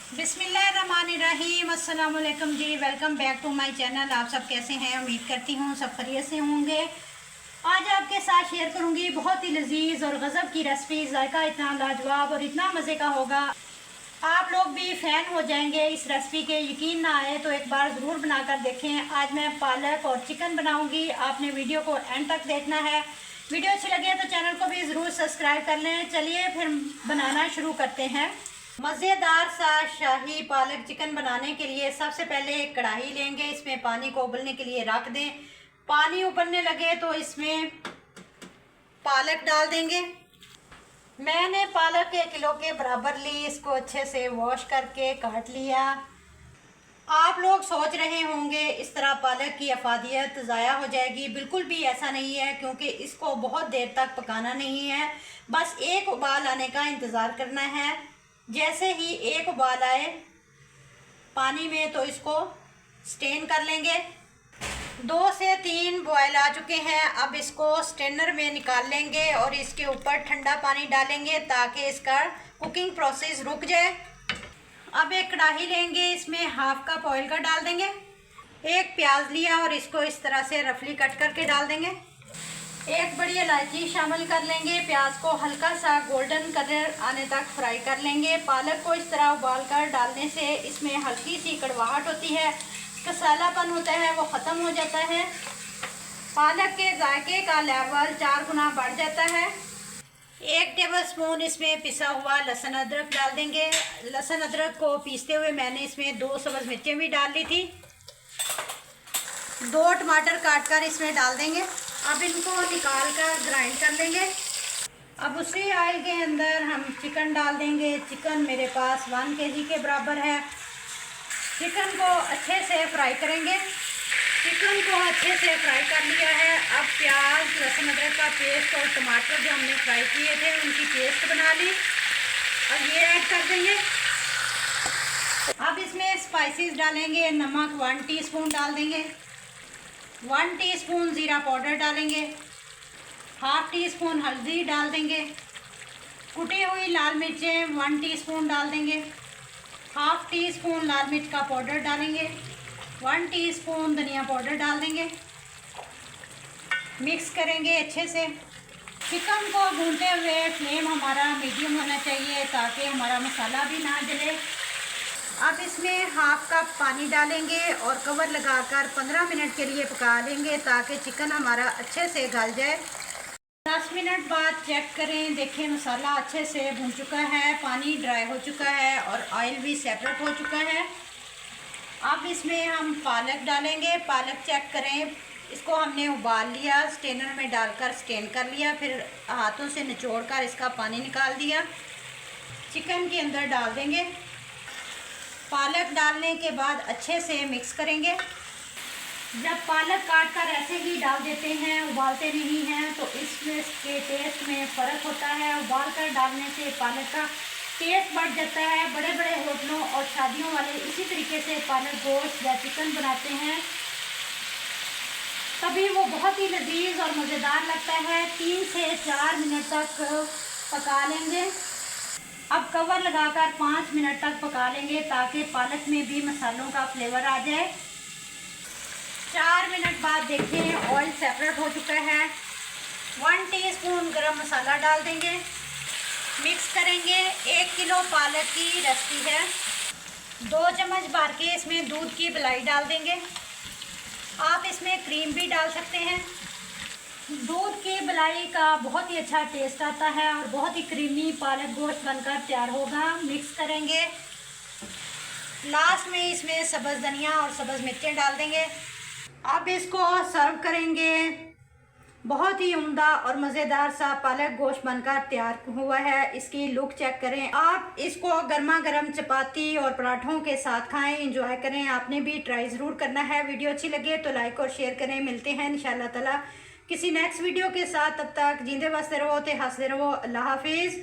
बिस्मिल्लाहिर्रहमानिर्रहीम। अस्सलाम वालेकुम जी, welcome back to my channel. आप सब कैसे हैं? उम्मीद करती हूँ सब खैरियत से होंगे। आज आपके साथ शेयर करूँगी बहुत ही लजीज और गज़ब की रेसिपी। जायका इतना लाजवाब और इतना मज़े का होगा, आप लोग भी फ़ैन हो जाएंगे इस रेसिपी के। यकीन ना आए तो एक बार ज़रूर बनाकर देखें। आज मैं पालक और चिकन बनाऊँगी। आपने वीडियो को एंड तक देखना है। वीडियो अच्छी लगे तो चैनल को भी ज़रूर सब्सक्राइब कर लें। चलिए फिर बनाना शुरू करते हैं। मज़ेदार सा शाही पालक चिकन बनाने के लिए सबसे पहले एक कढ़ाई लेंगे। इसमें पानी को उबलने के लिए रख दें। पानी उबलने लगे तो इसमें पालक डाल देंगे। मैंने पालक 1 किलो के बराबर ली। इसको अच्छे से वॉश करके काट लिया। आप लोग सोच रहे होंगे इस तरह पालक की अफादियत ज़ाया हो जाएगी। बिल्कुल भी ऐसा नहीं है, क्योंकि इसको बहुत देर तक पकाना नहीं है। बस एक उबाल आने का इंतज़ार करना है। जैसे ही एक उबाल आए पानी में तो इसको स्टेन कर लेंगे। 2 से 3 बॉयल आ चुके हैं। अब इसको स्टेनर में निकाल लेंगे और इसके ऊपर ठंडा पानी डालेंगे ताकि इसका कुकिंग प्रोसेस रुक जाए। अब एक कढ़ाई लेंगे, इसमें हाफ कप ऑयल का डाल देंगे। एक प्याज लिया और इसको इस तरह से रफली कट करके डाल देंगे। एक बड़ी इलायची शामिल कर लेंगे। प्याज को हल्का सा गोल्डन कलर आने तक फ्राई कर लेंगे। पालक को इस तरह उबाल कर डालने से इसमें हल्की सी कड़वाहट होती है, कसालापन होता है, वो ख़त्म हो जाता है। पालक के जायके का लेवल 4 गुना बढ़ जाता है। 1 टेबलस्पून इसमें पिसा हुआ लहसुन अदरक डाल देंगे। लहसुन अदरक को पीसते हुए मैंने इसमें 2 सब्ज़ मिर्चें भी डाल ली थी। 2 टमाटर काट कर इसमें डाल देंगे। अब इनको निकाल कर ग्राइंड कर लेंगे। अब उसी ऑयल के अंदर हम चिकन डाल देंगे। चिकन मेरे पास 1 केजी के बराबर है। चिकन को अच्छे से फ्राई करेंगे। चिकन को अच्छे से फ्राई कर लिया है। अब प्याज, लहसुन अदरक का पेस्ट और टमाटर जो हमने फ्राई किए थे उनकी पेस्ट बना ली। अब ये ऐड कर देंगे। अब इसमें स्पाइसेस डालेंगे। नमक 1 टीस्पून डाल देंगे। 1 टीस्पून ज़ीरा पाउडर डालेंगे। हाफ टी स्पून हल्दी डाल देंगे। कुटी हुई लाल मिर्चें 1 टीस्पून डाल देंगे। हाफ टी स्पून लाल मिर्च का पाउडर डालेंगे। 1 टीस्पून धनिया पाउडर डाल देंगे। मिक्स करेंगे अच्छे से। चिकन को भूनते हुए फ्लेम हमारा मीडियम होना चाहिए ताकि हमारा मसाला भी ना जले। अब इसमें हाफ कप पानी डालेंगे और कवर लगाकर 15 मिनट के लिए पका लेंगे ताकि चिकन हमारा अच्छे से गल जाए। 10 मिनट बाद चेक करें, देखें मसाला अच्छे से भून चुका है, पानी ड्राई हो चुका है और ऑयल भी सेपरेट हो चुका है। अब इसमें हम पालक डालेंगे। पालक चेक करें, इसको हमने उबाल लिया, स्टेनर में डालकर स्टेन कर लिया, फिर हाथों से निचोड़कर इसका पानी निकाल दिया। चिकन के अंदर डाल देंगे। पालक डालने के बाद अच्छे से मिक्स करेंगे। जब पालक काट कर ऐसे ही डाल देते हैं, उबालते नहीं हैं, तो इसमें के टेस्ट में फ़र्क होता है। उबाल कर डालने से पालक का टेस्ट बढ़ जाता है। बड़े बड़े होटलों और शादियों वाले इसी तरीके से पालक गोश्त या चिकन बनाते हैं, तभी वो बहुत ही लजीज और मज़ेदार लगता है। 3 से 4 मिनट तक पका लेंगे। अब कवर लगाकर 5 मिनट तक पका लेंगे ताकि पालक में भी मसालों का फ्लेवर आ जाए। 4 मिनट बाद देखें ऑयल सेपरेट हो चुका है। 1 टीस्पून गरम मसाला डाल देंगे। मिक्स करेंगे। 1 किलो पालक की रेसिपी है। 2 चम्मच भर के इसमें दूध की मलाई डाल देंगे। आप इसमें क्रीम भी डाल सकते हैं। दूध की मलाई का बहुत ही अच्छा टेस्ट आता है और बहुत ही क्रीमी पालक गोश्त बनकर तैयार होगा। मिक्स करेंगे। लास्ट में इसमें सब्ज़ धनिया और सब्ज़ मिर्चें डाल देंगे। अब इसको सर्व करेंगे। बहुत ही उम्दा और मज़ेदार सा पालक गोश्त बनकर तैयार हुआ है। इसकी लुक चेक करें। आप इसको गर्मा गर्म चपाती और पराठों के साथ खाएं, एंजॉय करें। आपने भी ट्राई ज़रूर करना है। वीडियो अच्छी लगे तो लाइक और शेयर करें। मिलते हैं इंशाअल्लाह ताला किसी नेक्स्ट वीडियो के साथ। तब तक जींदे बसते रहो, ते हंसते रहो। अल्लाह हाफिज़।